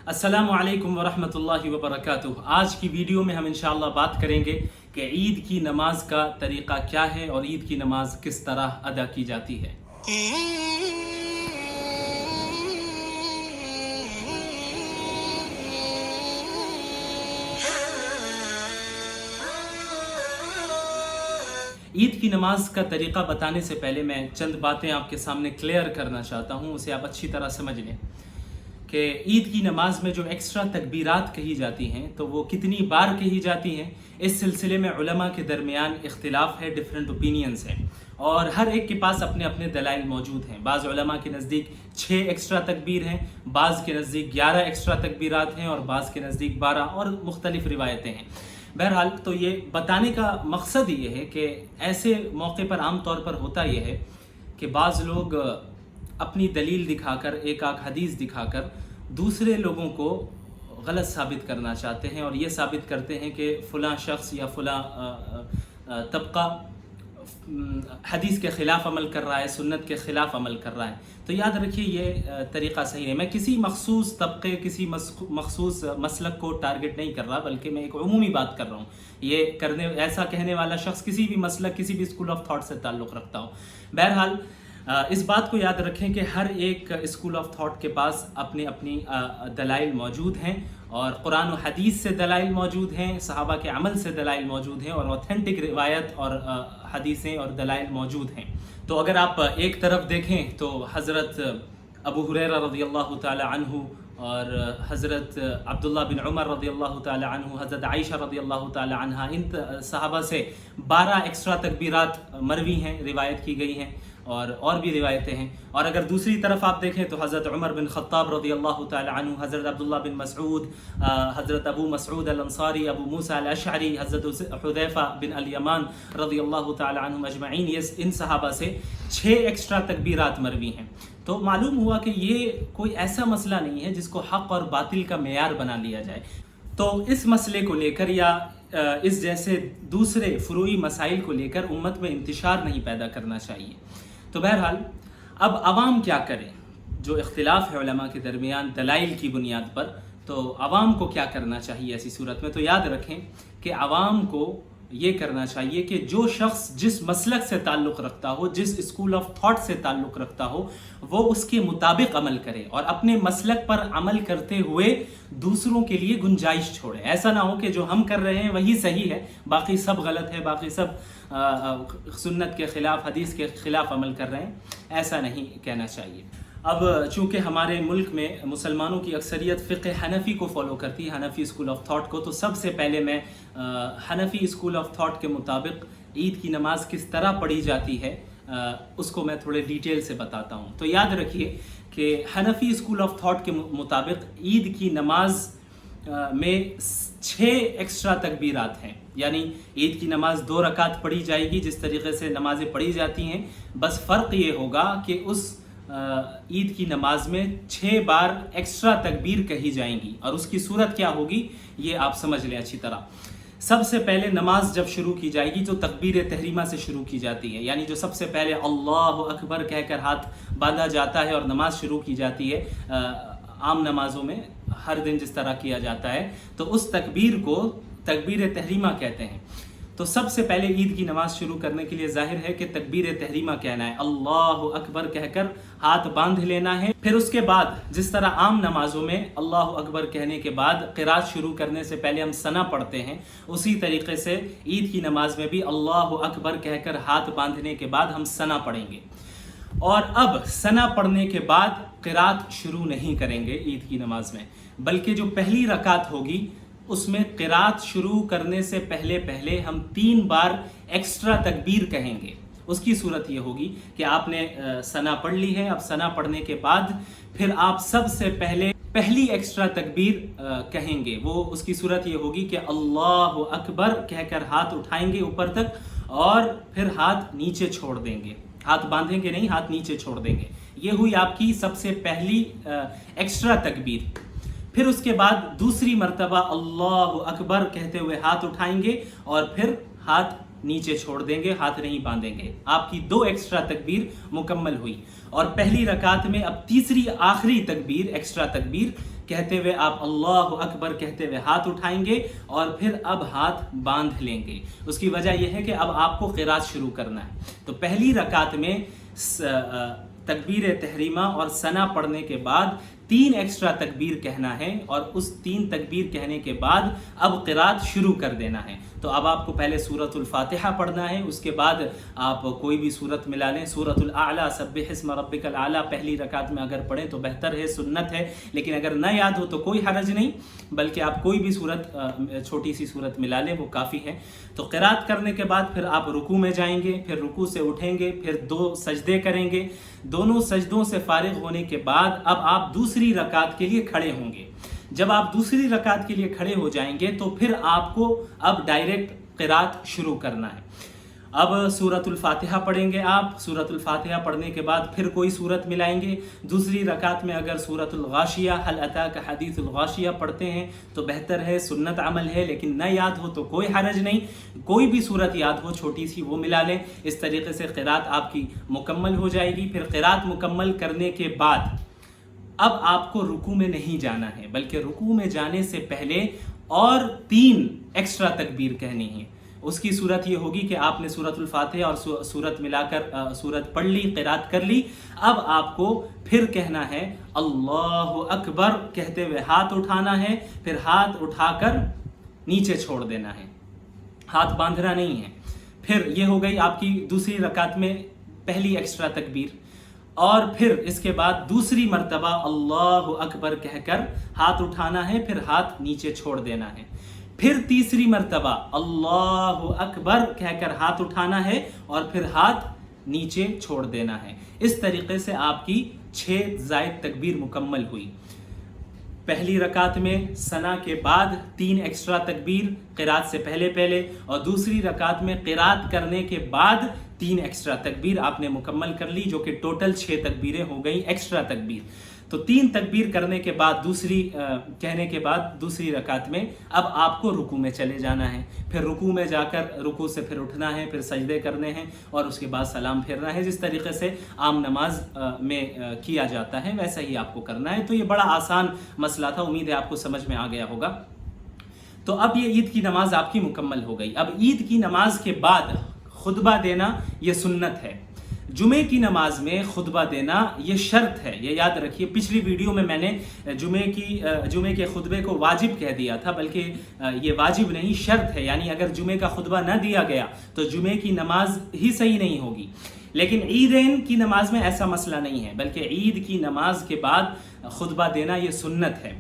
अस्सलामु अलैकुम वरहमतुल्लाहि वबरकातुह। आज की वीडियो में हम इंशाअल्लाह बात करेंगे कि ईद की नमाज का तरीक़ा क्या है और ईद की नमाज किस तरह अदा की जाती है। ईद की नमाज का तरीक़ा बताने से पहले मैं चंद बातें आपके सामने क्लियर करना चाहता हूँ, उसे आप अच्छी तरह समझ लें कि ईद की नमाज में जो एक्स्ट्रा तकबीरात कही जाती हैं तो वो कितनी बार कही जाती हैं, इस सिलसिले में उलमा के दरमियान इख्तिलाफ है, डिफरेंट ओपिनियंस हैं और हर एक के पास अपने अपने दलाइल मौजूद हैं। बाज़ उलमा के नज़दीक 6 एक्स्ट्रा तकबीर हैं, बाज़ के नज़दीक 11 एक्स्ट्रा तकबीरात हैं और बाज़ के नज़दीक 12 और मुख्तलिफ रिवायतें हैं। बहरहाल तो ये बताने का मकसद ये है कि ऐसे मौके पर आम तौर पर होता ये है कि बाज़ लोग अपनी दलील दिखाकर, एक आध हदीस दिखाकर दूसरे लोगों को गलत साबित करना चाहते हैं और ये साबित करते हैं कि फ़लाँ शख्स या फ़लाँ तबका हदीस के ख़िलाफ़ अमल कर रहा है, सुन्नत के ख़िलाफ़ अमल कर रहा है। तो याद रखिए ये तरीक़ा सही है। मैं किसी मखसूस तबके, किसी मखसूस मसलक को टारगेट नहीं कर रहा, बल्कि मैं एक उमूमी बात कर रहा हूँ। ये करने ऐसा कहने वाला शख्स किसी भी मसलक, किसी भी स्कूल ऑफ थॉट से ताल्लुक़ रखता हो। बहरहाल इस बात को याद रखें कि हर एक स्कूल ऑफ थॉट के पास अपनी अपनी दलाइल मौजूद हैं और कुरान और हदीस से दलाइल मौजूद हैं, सहाबा के अमल से दलाइल मौजूद हैं और ऑथेंटिक रिवायत और हदीसें और दलाइल मौजूद हैं। तो अगर आप एक तरफ देखें तो हज़रत अबू हुरैरा रज़ियल्लाहु ताला अन्हु और हज़रत अब्दुल्ला बिन उमर रज़ियल्लाहु ताला अन्हु, हज़रत आयशा रज़ियल्लाहु ताला अन्हा, इन सहाबा से 12 एक्स्ट्रा तकबीरात मरवी हैं, रिवायत की गई हैं और भी रिवायतें हैं। और अगर दूसरी तरफ आप देखें तो हज़रत उमर बिन ख़त्ताब रज़ियल्लाहु ताला अन्हु, हज़रत अब्दुल्ला बिन मसऊद, हज़रत अबू मसऊद अल-अंसारी, अबू मूसा अल-अशअरी, हज़रत हुदैफा बिन अल-यमान रज़ियल्लाहु ताला अन्हुम अजमईन, ये इन सहाबा से 6 एक्स्ट्रा तकबीरात मरवी हैं। तो मालूम हुआ कि ये कोई ऐसा मसला नहीं है जिसको हक़ और बातिल का मेयार बना लिया जाए। तो इस मसले को लेकर या इस जैसे दूसरे फ़ुरूई मसाइल को लेकर उम्मत में इंतशार नहीं पैदा करना चाहिए। तो बहरहाल अब अवाम क्या करें, जो इख्तिलाफ है उलमा के दरमियान दलाइल की बुनियाद पर, तो अवाम को क्या करना चाहिए ऐसी सूरत में। तो याद रखें कि अवाम को ये करना चाहिए कि जो शख्स जिस मसलक से ताल्लुक़ रखता हो, जिस स्कूल ऑफ थॉट से ताल्लुक़ रखता हो, वो उसके मुताबिक अमल करे और अपने मसलक पर अमल करते हुए दूसरों के लिए गुंजाइश छोड़े। ऐसा ना हो कि जो हम कर रहे हैं वही सही है, बाकी सब गलत है, बाकी सब सुन्नत के ख़िलाफ़, हदीस के ख़िलाफ़ अमल कर रहे हैं। ऐसा नहीं कहना चाहिए। अब चूँकि हमारे मुल्क में मुसलमानों की अक्सरियत फ़िक़्ह हनफ़ी को फॉलो करती है, हनफ़ी स्कूल ऑफ थॉट को, तो सबसे पहले मैं हनफ़ी स्कूल ऑफ थॉट के मुताबिक ईद की नमाज किस तरह पढ़ी जाती है उसको मैं थोड़े डिटेल से बताता हूँ। तो याद रखिए कि हनफ़ी स्कूल ऑफ थॉट के मुताबिक ईद की नमाज में 6 एक्स्ट्रा तकबीरात हैं, यानी ईद की नमाज 2 रकात पढ़ी जाएगी जिस तरीक़े से नमाज़ें पढ़ी जाती हैं। बस फ़र्क ये होगा कि उस ईद की नमाज में 6 बार एक्स्ट्रा तकबीर कही जाएंगी और उसकी सूरत क्या होगी ये आप समझ लें अच्छी तरह। सबसे पहले नमाज जब शुरू की जाएगी तो तकबीर तहरीमा से शुरू की जाती है, यानी जो सबसे पहले अल्लाहु अकबर कहकर हाथ बांधा जाता है और नमाज शुरू की जाती है, आम नमाजों में हर दिन जिस तरह किया जाता है, तो उस तकबीर को तकबीर तहरीमा कहते हैं। तो सबसे पहले ईद की नमाज शुरू करने के लिए जाहिर है कि तकबीर तहरीमा कहना है, अल्लाहु अकबर कहकर हाथ बांध लेना है। फिर उसके बाद जिस तरह आम नमाजों में अल्लाहु अकबर कहने के बाद क़िरात शुरू करने से पहले हम सना पढ़ते हैं, उसी तरीके से ईद की नमाज में भी अल्लाहु अकबर कहकर हाथ बांधने के बाद हम सना पढ़ेंगे। और अब सना पढ़ने के बाद क़िरात शुरू नहीं करेंगे ईद की नमाज में, बल्कि जो पहली रकात होगी उसमें क़िरात शुरू करने से पहले पहले हम 3 बार एक्स्ट्रा तकबीर कहेंगे। उसकी सूरत ये होगी कि आपने सना पढ़ ली है, अब सना पढ़ने के बाद फिर आप सबसे पहले पहली एक्स्ट्रा तकबीर कहेंगे। वो उसकी सूरत ये होगी कि अल्लाहु अकबर कहकर हाथ उठाएंगे ऊपर तक और फिर हाथ नीचे छोड़ देंगे, हाथ बांधेंगे नहीं, हाथ नीचे छोड़ देंगे। ये हुई आपकी सबसे पहली एक्स्ट्रा तकबीर। फिर उसके बाद दूसरी मर्तबा अल्लाहु अकबर कहते हुए हाथ उठाएंगे और फिर हाथ नीचे छोड़ देंगे, हाथ नहीं बांधेंगे। आपकी 2 एक्स्ट्रा तकबीर मुकम्मल हुई और पहली रकात में अब तीसरी आखिरी तकबीर, एक्स्ट्रा तकबीर کہتے ہوئے آپ اللہ اکبر کہتے ہوئے ہاتھ اٹھائیں گے اور پھر اب ہاتھ باندھ لیں گے۔ اس کی وجہ یہ ہے کہ اب آپ کو قرات شروع کرنا ہے۔ تو پہلی رکعت میں تکبیر تحریمہ اور ثنا پڑھنے کے بعد 3 ایکسٹرا تکبیر کہنا ہے، اور اس 3 تکبیر کہنے کے بعد اب قرات شروع کر دینا ہے۔ تو اب آپ کو پہلے سورۃ الفاتحہ پڑھنا ہے، اس کے بعد آپ کوئی بھی سورت ملا لیں۔ سورۃ الاعلیٰ سبح اسم ربک الاعلیٰ پہلی رکعت میں اگر پڑھیں تو بہتر ہے، سنت ہے، لیکن اگر نہ یاد ہو تو کوئی حرج نہیں، بلکہ آپ کوئی بھی سورت چھوٹی سی سورت ملا لیں، وہ کافی ہے۔ تو قرات کرنے کے بعد پھر آپ رکوع میں جائیں گے، پھر رکوع سے اٹھیں گے، پھر 2 سجدے کریں گے۔ دونوں سجدوں سے فارغ ہونے کے بعد اب آپ دوسری رکعت کے لیے کھڑے ہوں گے۔ جب آپ دوسری رکعت کے لیے کھڑے ہو جائیں گے تو پھر آپ کو اب ڈائریکٹ قرات شروع کرنا ہے۔ اب سورۃ الفاتحہ پڑھیں گے آپ، سورۃ الفاتحہ پڑھنے کے بعد پھر کوئی سورت ملائیں گے۔ دوسری رکعت میں اگر سورۃ الغاشیہ هل اتاک حدیث الغاشیہ پڑھتے ہیں تو بہتر ہے، سنت عمل ہے، لیکن نہ یاد ہو تو کوئی حرج نہیں، کوئی بھی سورت یاد ہو چھوٹی سی وہ ملا لیں۔ اس طریقے سے قرات آپ کی مکمل ہو جائے گی۔ پھر قرات مکمل کرنے کے بعد اب آپ کو رکوع میں نہیں جانا ہے، بلکہ رکوع میں جانے سے پہلے اور 3 ایکسٹرا تکبیر کہنی ہے۔ اس کی صورت یہ ہوگی کہ آپ نے سورۃ الفاتحہ اور سورت ملا کر سورت پڑھ لی، قرات کر لی۔ اب آپ کو پھر کہنا ہے اللہ اکبر کہتے ہوئے ہاتھ اٹھانا ہے، پھر ہاتھ اٹھا کر نیچے چھوڑ دینا ہے، ہاتھ باندھنا نہیں ہے۔ پھر یہ ہو گئی آپ کی دوسری رکعت میں پہلی ایکسٹرا تکبیر، اور پھر اس کے بعد دوسری مرتبہ اللہ اکبر کہہ کر ہاتھ اٹھانا ہے، پھر ہاتھ نیچے چھوڑ دینا ہے۔ پھر تیسری مرتبہ اللہ اکبر کہہ کر ہاتھ اٹھانا ہے اور پھر ہاتھ نیچے چھوڑ دینا ہے۔ اس طریقے سے آپ کی 6 زائد تکبیر مکمل ہوئی۔ پہلی رکعت میں ثنا کے بعد 3 ایکسٹرا تکبیر قرات سے پہلے، اور دوسری رکعت میں قرات کرنے کے بعد 3 ایکسٹرا تکبیر آپ نے مکمل کر لی، جو کہ ٹوٹل 6 تکبیریں ہو گئی ایکسٹرا تکبیر۔ تو 3 تکبیر کرنے کے بعد کہنے کے بعد دوسری رکعت میں اب آپ کو رکوع میں چلے جانا ہے۔ پھر رکوع میں جا کر رکوع سے پھر اٹھنا ہے، پھر سجدے کرنے ہیں اور اس کے بعد سلام پھیرنا ہے۔ جس طریقے سے عام نماز میں کیا جاتا ہے ویسا ہی آپ کو کرنا ہے۔ تو یہ بڑا آسان مسئلہ تھا، امید ہے آپ کو سمجھ میں آ گیا ہوگا۔ تو اب یہ عید کی نماز آپ کی مکمل ہو گئی۔ اب عید کی نماز کے بعد خطبہ دینا یہ سنت ہے۔ جمعے کی نماز میں خطبہ دینا یہ شرط ہے، یہ یاد رکھیے۔ پچھلی ویڈیو میں میں نے جمعے کے خطبے کو واجب کہہ دیا تھا، بلکہ یہ واجب نہیں شرط ہے، یعنی اگر جمعے کا خطبہ نہ دیا گیا تو جمعے کی نماز ہی صحیح نہیں ہوگی۔ لیکن عیدین کی نماز میں ایسا مسئلہ نہیں ہے، بلکہ عید کی نماز کے بعد خطبہ دینا یہ سنت ہے،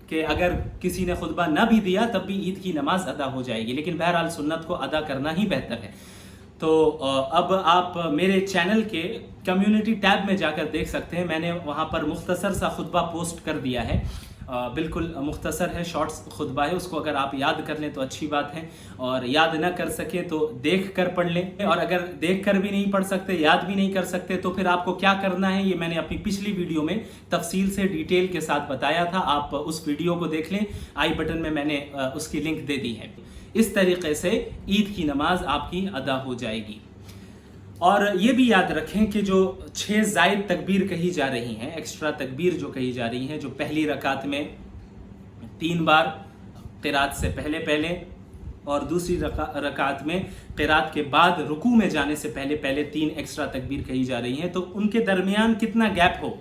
کہ اگر کسی نے خطبہ نہ بھی دیا تب بھی عید کی نماز ادا ہو جائے گی، لیکن بہرحال سنت کو ادا کرنا ہی بہتر ہے۔ تو اب آپ میرے چینل کے کمیونٹی ٹیب میں جا کر دیکھ سکتے ہیں، میں نے وہاں پر مختصر سا خطبہ پوسٹ کر دیا ہے، بالکل مختصر ہے، شارٹس خطبہ ہے، اس کو اگر آپ یاد کر لیں تو اچھی بات ہے، اور یاد نہ کر سکے تو دیکھ کر پڑھ لیں، اور اگر دیکھ کر بھی نہیں پڑھ سکتے، یاد بھی نہیں کر سکتے، تو پھر آپ کو کیا کرنا ہے یہ میں نے اپنی پچھلی ویڈیو میں تفصیل سے ڈیٹیل کے ساتھ بتایا تھا، آپ اس ویڈیو کو دیکھ لیں، آئی بٹن میں میں نے اس کی لنک دے دی ہے۔ اس طریقے سے عید کی نماز آپ کی ادا ہو جائے گی۔ اور یہ بھی یاد رکھیں کہ جو 6 زائد تکبیر کہی جا رہی ہیں، ایکسٹرا تکبیر جو کہی جا رہی ہیں، جو پہلی رکعت میں 3 بار قرات سے پہلے اور دوسری رکعت میں قرات کے بعد رکوع میں جانے سے پہلے 3 ایکسٹرا تکبیر کہی جا رہی ہیں، تو ان کے درمیان کتنا گیپ ہو،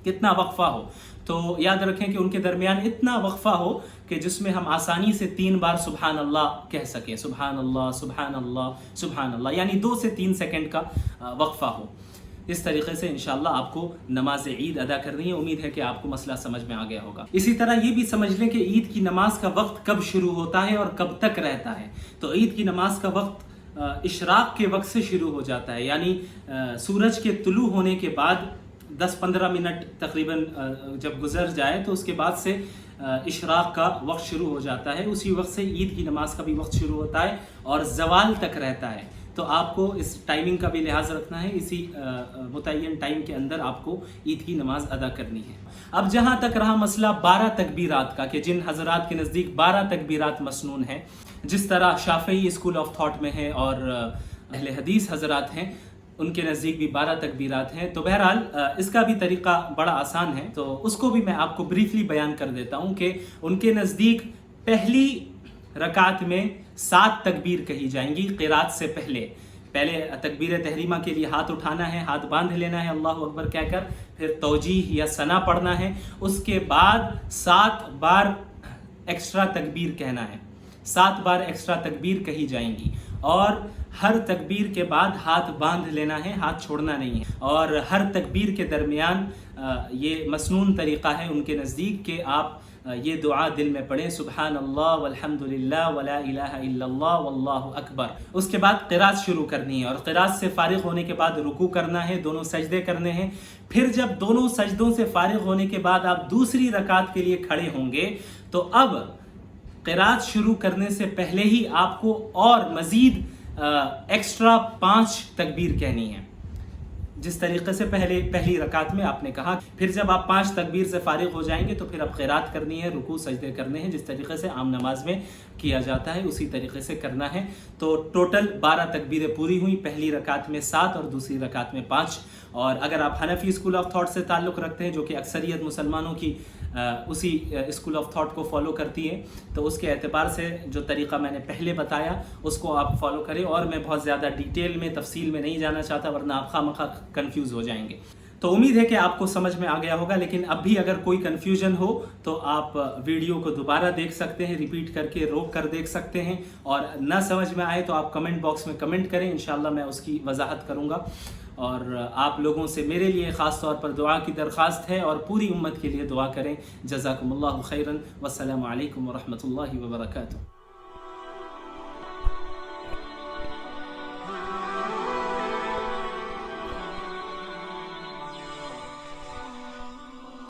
کتنا وقفہ ہو، تو یاد رکھیں کہ ان کے درمیان اتنا وقفہ ہو کہ جس میں ہم آسانی سے 3 بار سبحان اللہ کہہ سکیں، سبحان اللہ سبحان اللہ سبحان اللہ، یعنی 2 سے 3 سیکنڈ کا وقفہ ہو۔ اس طریقے سے انشاءاللہ آپ کو نماز عید ادا کرنی ہے۔ امید ہے کہ آپ کو مسئلہ سمجھ میں آ گیا ہوگا۔ اسی طرح یہ بھی سمجھ لیں کہ عید کی نماز کا وقت کب شروع ہوتا ہے اور کب تک رہتا ہے۔ تو عید کی نماز کا وقت اشراق کے وقت سے شروع ہو جاتا ہے، یعنی سورج کے طلوع ہونے کے بعد 10-15 منٹ تقریباً جب گزر جائے تو اس کے بعد سے اشراق کا وقت شروع ہو جاتا ہے، اسی وقت سے عید کی نماز کا بھی وقت شروع ہوتا ہے اور زوال تک رہتا ہے۔ تو آپ کو اس ٹائمنگ کا بھی لحاظ رکھنا ہے، اسی متعین ٹائم کے اندر آپ کو عید کی نماز ادا کرنی ہے۔ اب جہاں تک رہا مسئلہ 12 تکبیرات کا، کہ جن حضرات کے نزدیک 12 تکبیرات مسنون ہیں، جس طرح شافعی اسکول آف تھاٹ میں ہے اور اہل حدیث حضرات ہیں، उनके नज़दीक भी 12 तकबीरात हैं। तो बहरहाल इसका भी तरीक़ा बड़ा आसान है, तो उसको भी मैं आपको ब्रीफली बयान कर देता हूँ कि उनके नज़दीक पहली रकात में 7 तकबीर कही जाएंगी क़िरात से पहले तकबीर तहरीमा के लिए हाथ उठाना है, हाथ बांध लेना है अल्लाहु अकबर कहकर, फिर तौजीह या सना पढ़ना है, उसके बाद 7 बार एक्स्ट्रा तकबीर कहना है, 7 बार एक्स्ट्रा तकबीर कही जाएंगी और हर तकबीर के बाद हाथ बांध लेना है, हाथ छोड़ना नहीं है। और हर तकबीर के दरमियान ये मसनून तरीक़ा है उनके नज़दीक कि आप ये दुआ दिल में पढ़ें, सुबहान अल्लाह वल्हम्दुलिल्लाह वला इलाहा इल्लल्लाह वल्लाहु अकबर। उसके बाद क़िरात शुरू करनी है और क़िरात से फ़ारिग़ होने के बाद रुकू करना है, दोनों सजदे करने हैं। फिर जब दोनों सजदों से फ़ारिग़ होने के बाद आप दूसरी रकात के लिए खड़े होंगे तो अब क़िरात शुरू करने से पहले ही आपको और मज़ीद एक्स्ट्रा 5 तकबीर कहनी है, जिस तरीक़े से पहली रकात में आपने कहा। फिर जब आप 5 तकबीर से फ़ारिग़ हो जाएंगे तो फिर अब क़िरात करनी है, रुकू सजदे करने हैं, जिस तरीक़े से आम नमाज में किया जाता है उसी तरीक़े से करना है। तो टोटल 12 तकबीरें पूरी हुई, पहली रकात में 7 और दूसरी रकात में 5। और अगर आप हनफी स्कूल ऑफ थॉट से ताल्लुक़ रखते हैं, जो कि अक्सरियत मुसलमानों की उसी स्कूल ऑफ थॉट को फॉलो करती है, तो उसके एतबार से जो तरीक़ा मैंने पहले बताया उसको आप फॉलो करें। और मैं बहुत ज़्यादा डिटेल में तफसील में नहीं जाना चाहता, वरना आप खामखा कन्फ्यूज़ हो जाएंगे। तो उम्मीद है कि आपको समझ में आ गया होगा, लेकिन अब भी अगर कोई कन्फ्यूजन हो तो आप वीडियो को दोबारा देख सकते हैं, रिपीट करके रोक कर देख सकते हैं, और ना समझ में आए तो आप कमेंट बॉक्स में कमेंट करें, इंशाल्लाह मैं उसकी वजाहत करूँगा। और आप लोगों से मेरे लिए ख़ास तौर पर दुआ की दरख्वास्त है और पूरी उम्मत के लिए दुआ करें। जज़ाकुमुल्लाहु खैरन। वस्सलामु अलैकुम व रहमतुल्लाहि व बरकातुहू।